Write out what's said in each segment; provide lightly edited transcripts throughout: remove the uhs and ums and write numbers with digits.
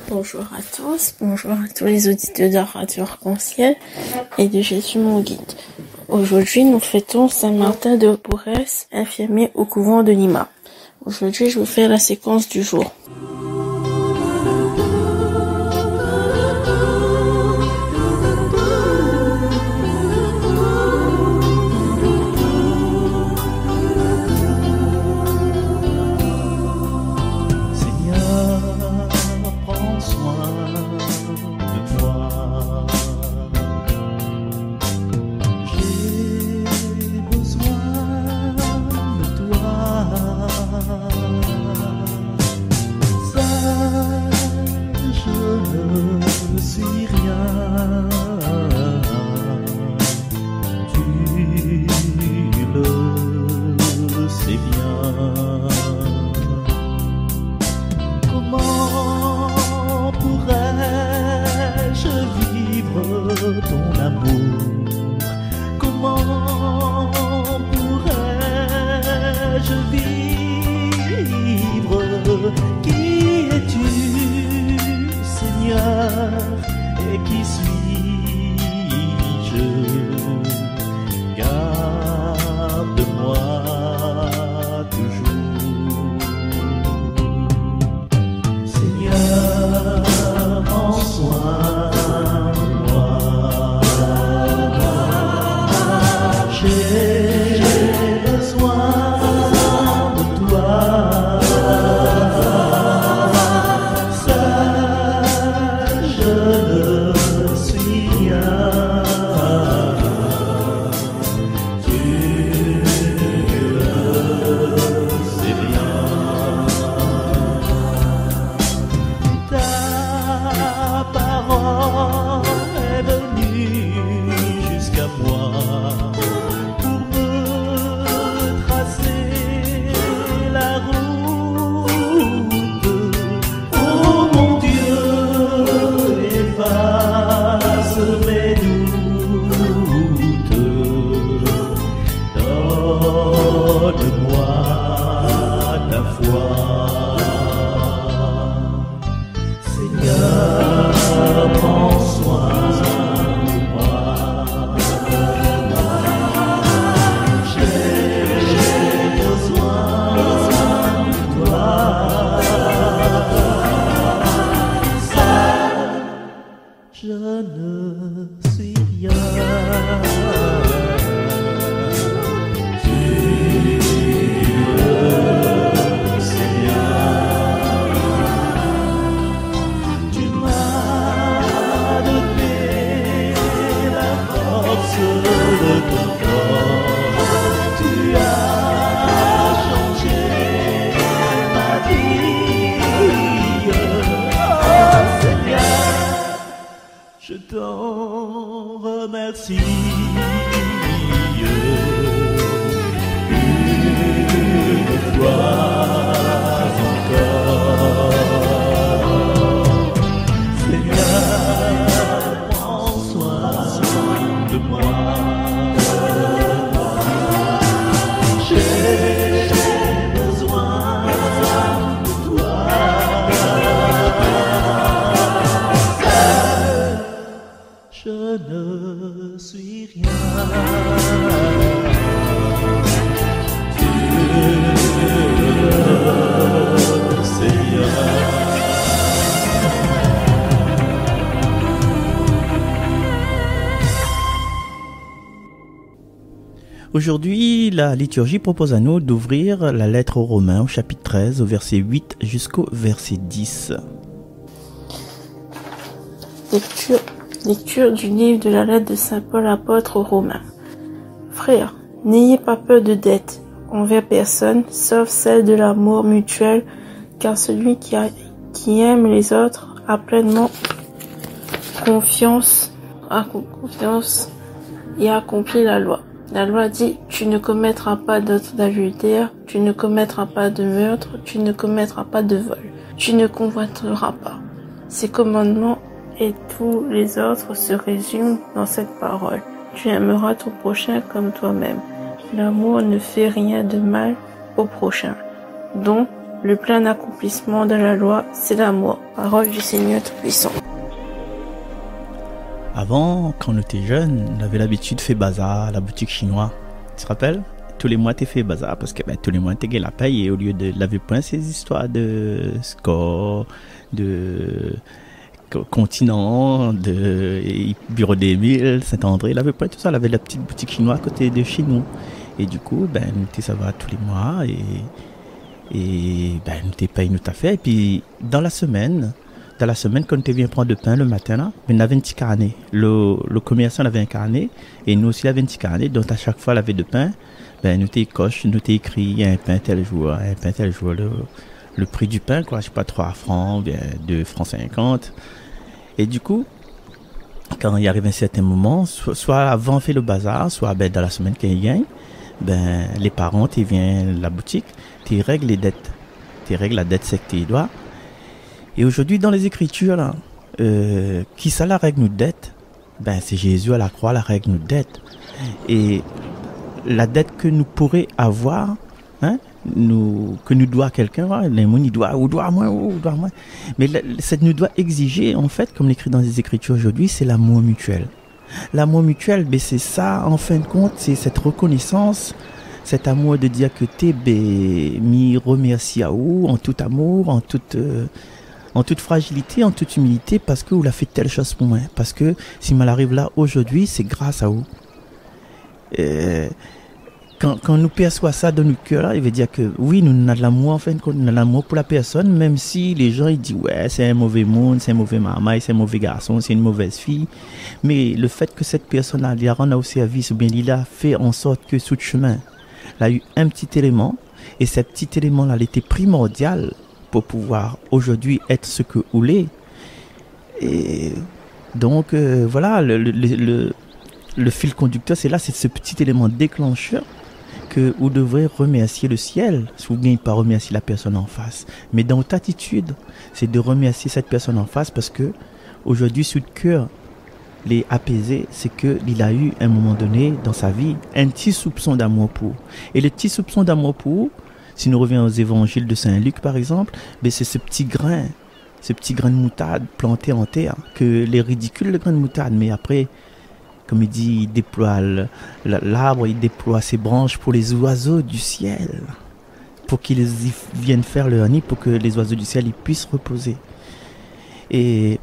Bonjour à tous les auditeurs de Radio Arc-en-Ciel et de Jésus mon guide. Aujourd'hui, nous fêtons Saint Martin de Porres, infirmier au couvent de Lima. Aujourd'hui, je vous fais la séquence du jour. Ton amour, comment pourrais-je vivre? Qui es-tu, Seigneur, et qui suis-je? Garde-moi toujours, Seigneur, prends soin. J'ai besoin de toi, seul je ne suis rien, tu le sais bien. Ta parole est venue jusqu'à moi. Mes doutes, donne-moi ta foi, Seigneur, prends soin de moi. J'ai besoin de toi. Je ne suis rien, tu le sais bien. Tu m'as donné la force de ton corps, tu as changé ma vie, oh Seigneur. Je t'en remercie une fois encore. Seigneur, prends soin de moi. J'ai besoin de toi. Je ne suis rien, tu le sais bien. Aujourd'hui, la liturgie propose à nous d'ouvrir la lettre aux Romains au chapitre 13, au verset 8 jusqu'au verset 10. Lecture du livre de la lettre de Saint Paul apôtre aux Romains. Frères, n'ayez pas peur de dette envers personne, sauf celle de l'amour mutuel, car celui qui aime les autres a pleinement confiance et accomplit la loi. La loi dit, tu ne commettras pas d'adultère, tu ne commettras pas de meurtre, tu ne commettras pas de vol, tu ne convoiteras pas. Ces commandements et tous les autres se résument dans cette parole. Tu aimeras ton prochain comme toi-même. L'amour ne fait rien de mal au prochain. Donc, Le plein accomplissement de la loi, c'est l'amour. Parole du Seigneur Tout-Puissant. Avant, quand on était jeune, on avait l'habitude de faire bazar à la boutique chinoise. Tu te rappelles? Tous les mois, tu fais bazar parce que tous les mois, tu as la paye et au lieu de laver point, ces histoires de score, de continent, de bureau des milles, Saint-André, laver point, tout ça. Elle avait la petite boutique chinoise à côté de chez nous. Et du coup, ça va tous les mois et nous te payons notre affaire. Et puis, dans la semaine, quand tu viens prendre le pain le matin, là, on avait un petit carnet. Le commerçant avait un carnet et nous aussi, on avait un petit carnet. Donc, à chaque fois, on avait de pain. Nous t'écoche, nous t'écrit un pain tel jour, le prix du pain, quoi, je sais pas, 3 francs, bien 2 francs 50. Et du coup, quand il arrive un certain moment, soit avant on fait le bazar, soit dans la semaine qu'il gagne, les parents, tu viens à la boutique, tu règles les dettes. Tu règles la dette, c'est que tu dois. Et aujourd'hui, dans les Écritures, là, qui ça la règle nos dettes? C'est Jésus à la croix, la règle nos dettes. Et la dette que nous pourrions avoir, que nous doit quelqu'un, les gens ils doivent, ou doit moins. Mais cette nous doit exiger, en fait, comme l'écrit dans les Écritures aujourd'hui, c'est l'amour mutuel. L'amour mutuel, c'est ça, en fin de compte, c'est cette reconnaissance, cet amour de dire que t'es mis remercie à vous, en tout amour, en toute fragilité, en toute humilité, parce que vous l'avez fait telle chose pour moi. Parce que si mal arrive là aujourd'hui, c'est grâce à vous. Quand nous perçoit ça dans notre cœur, il veut dire que oui, nous avons de l'amour, en fin de compte, nous avons de l'amour pour la personne, même si les gens ils disent ouais, c'est un mauvais monde, c'est un mauvais maman, c'est un mauvais garçon, c'est une mauvaise fille. Mais le fait que cette personne-là, il a rendu au service, ou bien il a fait en sorte que sous le chemin, il a eu un petit élément, et ce petit élément-là, il était primordial pour pouvoir aujourd'hui être ce que vous l'êtes. Et donc, voilà, le fil conducteur, c'est là, c'est ce petit élément déclencheur que vous devrez remercier le ciel, si vous ne pas remercier la personne en face. Mais dans votre attitude, c'est de remercier cette personne en face parce que aujourd'hui, sur le cœur, les apaisé, c'est qu'il a eu, à un moment donné, dans sa vie, un petit soupçon d'amour pour. Et le petit soupçon d'amour pour, si nous revenons aux évangiles de Saint-Luc, par exemple, c'est ce petit grain de moutarde planté en terre, que les ridicules, le grain de moutarde, mais après, comme il dit, il déploie l'arbre, il déploie ses branches pour les oiseaux du ciel, pour qu'ils viennent faire leur nid, pour que les oiseaux du ciel ils puissent reposer. Et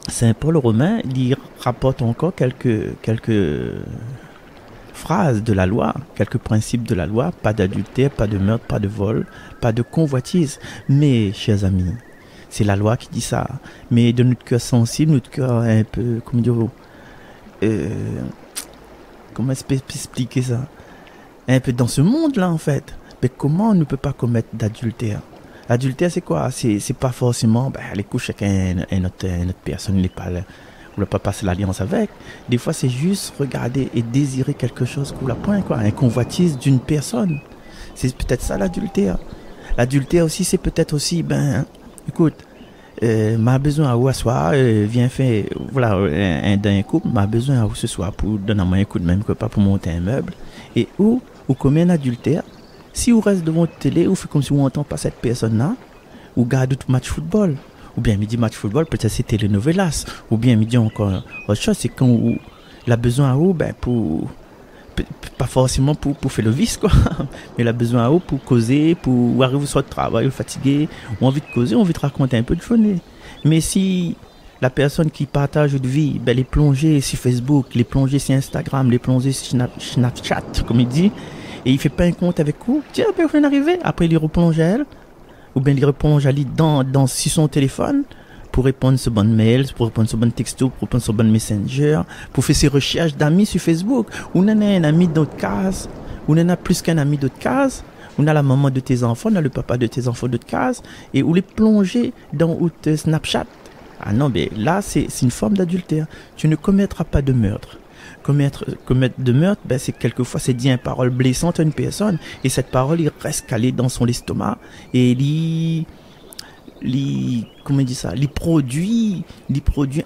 Saint Paul Romain, il rapporte encore quelques phrases de la loi, quelques principes de la loi, pas d'adultère, pas de meurtre, pas de vol, pas de convoitise. Mais, chers amis, c'est la loi qui dit ça. Mais de notre cœur sensible, notre cœur un peu, comment expliquer ça? Un peu dans ce monde-là, en fait. Mais comment on ne peut pas commettre d'adultère? L'adultère, c'est quoi? C'est pas forcément, les couches avec une autre personne, on ne peut pas passer l'alliance avec. Des fois, c'est juste regarder et désirer quelque chose qu'on la pointe, quoi. Un convoitise d'une personne. C'est peut-être ça, l'adultère. L'adultère aussi, c'est peut-être aussi, écoute, m'a besoin à vous asseoir, viens faire, voilà, un couple, m'a besoin à vous ce soir pour donner moi un coup de même que pas pour monter un meuble. Et ou comme un adultère, si vous restez devant votre télé, vous faites comme si vous n'entendez pas cette personne-là, ou regardez tout match football. Ou bien midi match football, peut-être c'était le novelas. Ou bien midi encore autre chose, c'est quand il a besoin à vous, pas forcément pour faire le vice, quoi. Mais il a besoin à vous pour causer, pour arriver sur le travail, fatigué, ou envie de causer, envie de raconter un peu de journée. Mais si la personne qui partage de vie, les plongées sur Facebook, les plongées sur Instagram, les plongées sur Snapchat, comme il dit, et il fait pas un compte avec vous, tiens, vous venez d'arriver, après il replonge à elle, ou bien il replonge à lui sur son téléphone, pour répondre sur bon mail, pour répondre sur bon texto, pour répondre sur bon messenger, pour faire ses recherches d'amis sur Facebook. On a un ami d'autre case, on en a plus qu'un ami d'autre case, on a la maman de tes enfants, on a le papa de tes enfants d'autre case, et on les plonger dans Snapchat. Ah non, mais là, c'est une forme d'adultère. Tu ne commettras pas de meurtre. Commettre de meurtre, c'est quelquefois, c'est dire une parole blessante à une personne, et cette parole, il reste calée dans son estomac, et comment on dit ça, il produit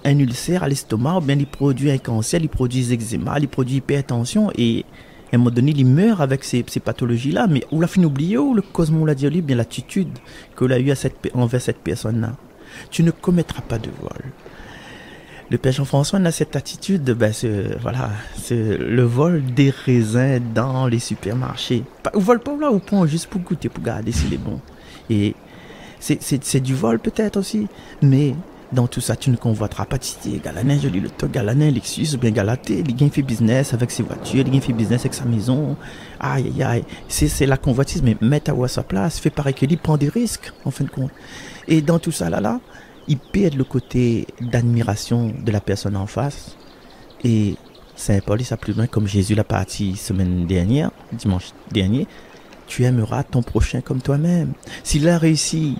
un ulcère à l'estomac, ou bien il produit un cancer, il produit eczéma, il produit hypertension, et à un moment donné, il meurt avec ces pathologies-là, mais on l'a fait oublier, ou le cosmo l'a dit, bien l'attitude qu'il a eue envers cette personne-là. Tu ne commettras pas de vol. Le Père Jean-François a cette attitude, c'est le vol des raisins dans les supermarchés. On vole pas là, on prend juste pour goûter, pour garder s'il est bon. Et c'est du vol peut-être aussi, mais dans tout ça, tu ne convoiteras pas Titi, Galanin, je lis le temps, Galanin, Lexus, ou bien Galaté, il gagne fait business avec ses voitures, il gagne fait business avec sa maison. Aïe, aïe, aïe. C'est la convoitise, mais mets à sa place, fais pareil que lui, prend des risques, en fin de compte. Et dans tout ça, là, il perd le côté d'admiration de la personne en face. Et Saint Paul, il s'appelle plus loin, comme Jésus l'a parti semaine dernière, dimanche dernier, tu aimeras ton prochain comme toi-même. S'il a réussi,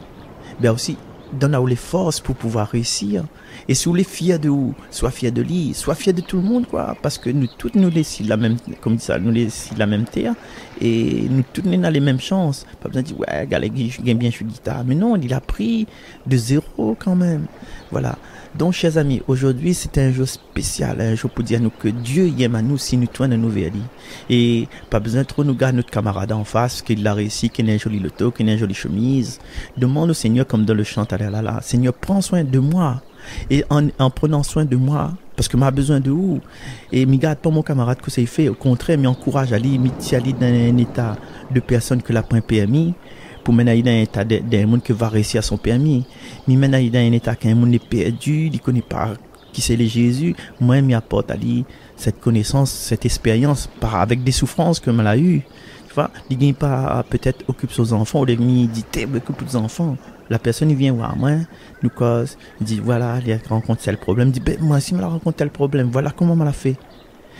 ben aussi, donne-nous les forces pour pouvoir réussir. Et si vous les fiers de où, sois fier de lui, sois fier de tout le monde, quoi. Parce que nous toutes nous laissons la même, comme dit ça, nous laissons la même terre. Et nous toutes nous avons les mêmes chances. Pas besoin de dire, ouais, gars, je gagne bien, je suis guitare. Mais non, il a pris de zéro quand même. Voilà. Donc, chers amis, aujourd'hui, c'est un jour spécial, un jour pour dire nous que Dieu y aime à nous si nous tournons nous vers lui. Et pas besoin de trop nous garder notre camarade en face, qu'il a réussi, qu'il a un joli loto, qu'il a une jolie chemise. Demande au Seigneur, comme dans le chant, là, Seigneur, prends soin de moi. Et en prenant soin de moi, parce que m'a besoin de où? Et me garde pas mon camarade que ça fait. Au contraire, m'encourage à aller, aller dans un état de personne que la point permis. Pour mener dans un état d'un monde qui va réussir à son permis. Mais mener dans un état qu'un monde est perdu, il ne connaît pas qui c'est le Jésus. Moi, m'y apporte à lui cette connaissance, cette expérience, avec des souffrances que m'a eu. Tu vois, il ne pas peut-être occupe ses enfants, ou il dit, t'es occupe ses enfants. La personne, il vient voir moi, nous cause, il dit, voilà, il rencontre tel problème. Il dit, ben, moi, si je rencontre tel problème, voilà comment on l'a fait.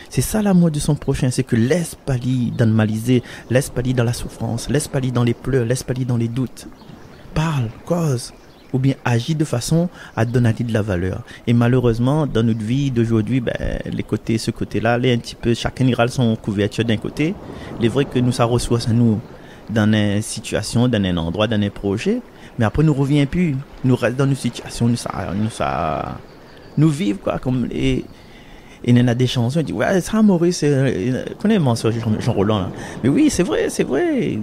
C'est ça l'amour de son prochain, c'est que laisse pas lui dans le malisé, laisse pas lui dans la souffrance, laisse pas lui dans les pleurs, laisse pas lui dans les doutes. Parle, cause, ou bien agis de façon à donner de la valeur. Et malheureusement, dans notre vie d'aujourd'hui, ce côté-là, un petit peu, chacun ira son couverture d'un côté. Il est vrai que nous, ça ressource à nous dans une situation, dans un endroit, dans un projet, mais après, nous revient plus, nous reste dans une situation, nous vivons, quoi, comme les... Et il y en a des chansons, il dit, ouais, ça, Maurice, connais le morceau Jean Roland, là. Mais oui, c'est vrai,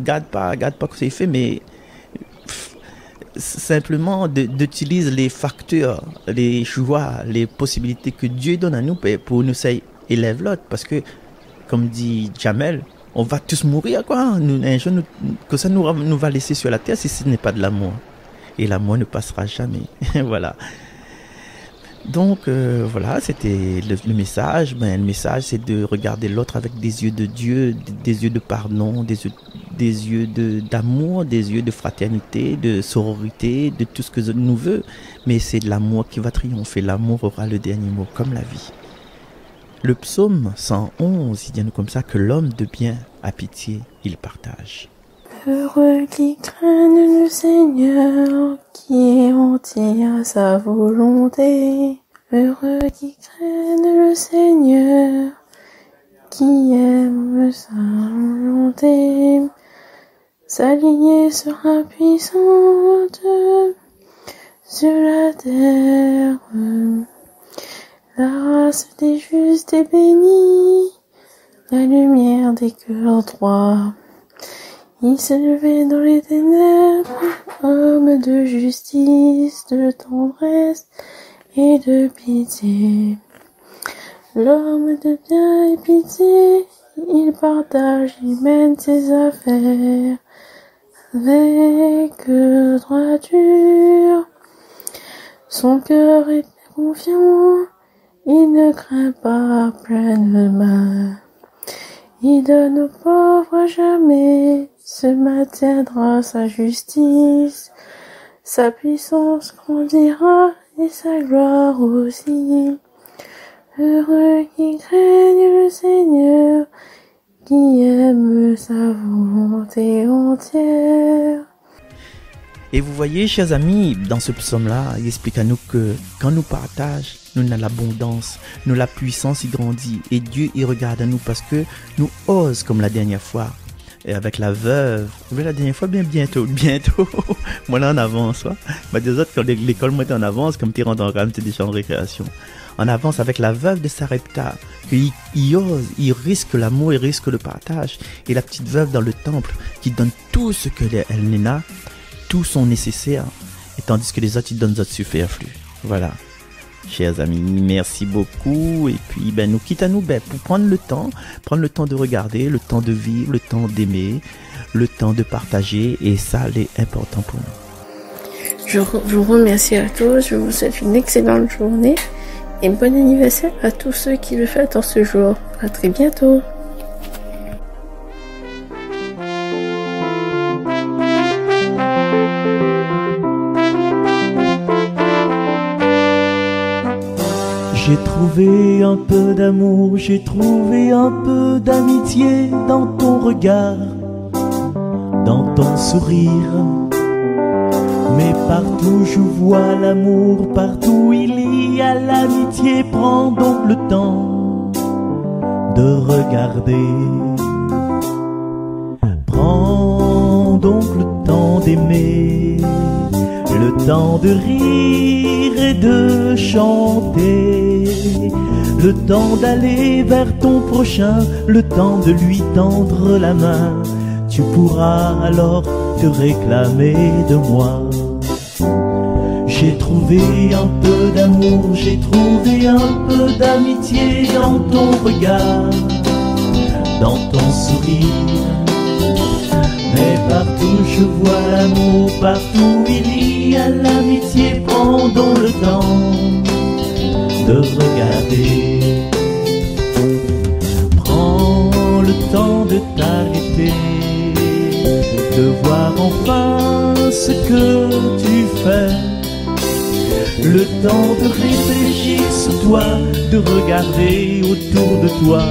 garde pas que c'est fait, mais simplement d'utiliser les facteurs, les choix, les possibilités que Dieu donne à nous pour nous élève l'autre. Parce que, comme dit Jamel, on va tous mourir, quoi. Un jour, que ça nous va laisser sur la terre si ce n'est pas de l'amour. Et l'amour ne passera jamais. Voilà. Donc voilà, c'était le message. Le message, c'est de regarder l'autre avec des yeux de Dieu, des yeux de pardon, des yeux d'amour, des yeux de fraternité, de sororité, de tout ce que nous veut. Mais c'est de l'amour qui va triompher. L'amour aura le dernier mot, comme la vie. Le psaume 111, il dit comme ça que l'homme de bien a pitié, il partage. Heureux qui craignent le Seigneur, qui est entier à sa volonté. Heureux qui craignent le Seigneur, qui aime sa volonté. Sa lignée sera puissante sur la terre. La race des justes est bénie, la lumière des cœurs droits. Il s'est levé dans les ténèbres, homme de justice, de tendresse et de pitié. L'homme de bien et pitié, il partage, il mène ses affaires avec droiture. Son cœur est confiant, il ne craint pas pleine main. Il donne aux pauvres jamais, se maintiendra sa justice. Sa puissance grandira et sa gloire aussi. Heureux qui craignent le Seigneur, qui aime sa volonté entière. Et vous voyez, chers amis, dans ce psaume-là, il explique à nous que quand nous partageons, nous avons l'abondance, nous la puissance y grandit. Et Dieu, il regarde à nous parce que nous osons, comme la dernière fois, Et avec la veuve, oui, la dernière fois, bientôt. Moi, là, en avance, ouais. Bah, des autres, quand l'école, moi, t'es en avance, comme t'es rentré quand même, t'es déjà en récréation. En avance avec la veuve de Sarepta, qu'il ose, il risque l'amour, il risque le partage. Et la petite veuve dans le temple, qui donne tout ce qu'elle n'a, tout son nécessaire. Et tandis que les autres, ils donnent d'autres superflus. Voilà. Chers amis, merci beaucoup. Et puis, nous quitte à nous, pour prendre le temps de regarder, le temps de vivre, le temps d'aimer, le temps de partager. Et ça, c'est important pour nous. Je vous remercie à tous. Je vous souhaite une excellente journée. Et bon anniversaire à tous ceux qui le fêtent en ce jour. À très bientôt. J'ai trouvé un peu d'amour, j'ai trouvé un peu d'amitié dans ton regard, dans ton sourire. Mais partout je vois l'amour, partout il y a l'amitié. Prends donc le temps de regarder. Prends donc le temps d'aimer, le temps de rire et de chanter, le temps d'aller vers ton prochain, le temps de lui tendre la main. Tu pourras alors te réclamer de moi. J'ai trouvé un peu d'amour, j'ai trouvé un peu d'amitié dans ton regard, dans ton sourire. Mais partout je vois l'amour, partout il y a l'amitié. Prends donc le temps de regarder. Prends le temps de t'arrêter, de voir enfin ce que tu fais. Le temps de réfléchir sur toi, de regarder autour de toi.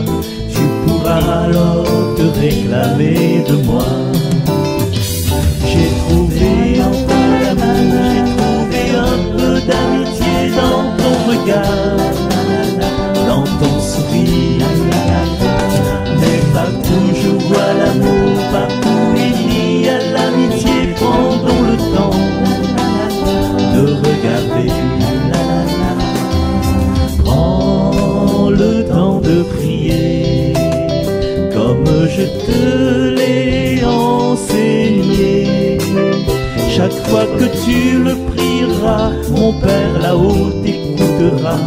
Tu pourras alors te réclamer de moi. J'ai trouvé un peu d'amour, j'ai trouvé un peu d'amitié dans ton regard, dans ton sourire. Mais partout je vois l'amour, partout il y a l'amitié. Prends donc le temps de regarder. Prends le temps de prier, comme je te l'ai enseigné. Chaque fois que tu le prieras, mon Père là-haut t'écoutera.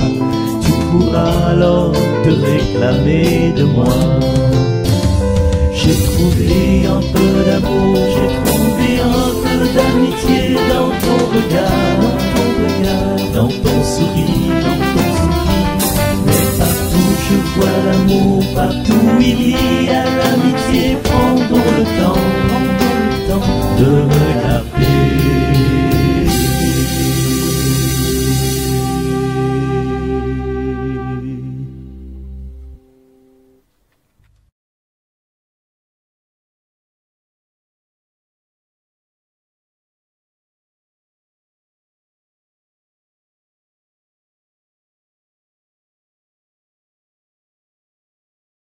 Tu pourras alors te réclamer de moi. J'ai trouvé un peu d'amour, j'ai trouvé un peu d'amitié dans ton regard, dans ton sourire.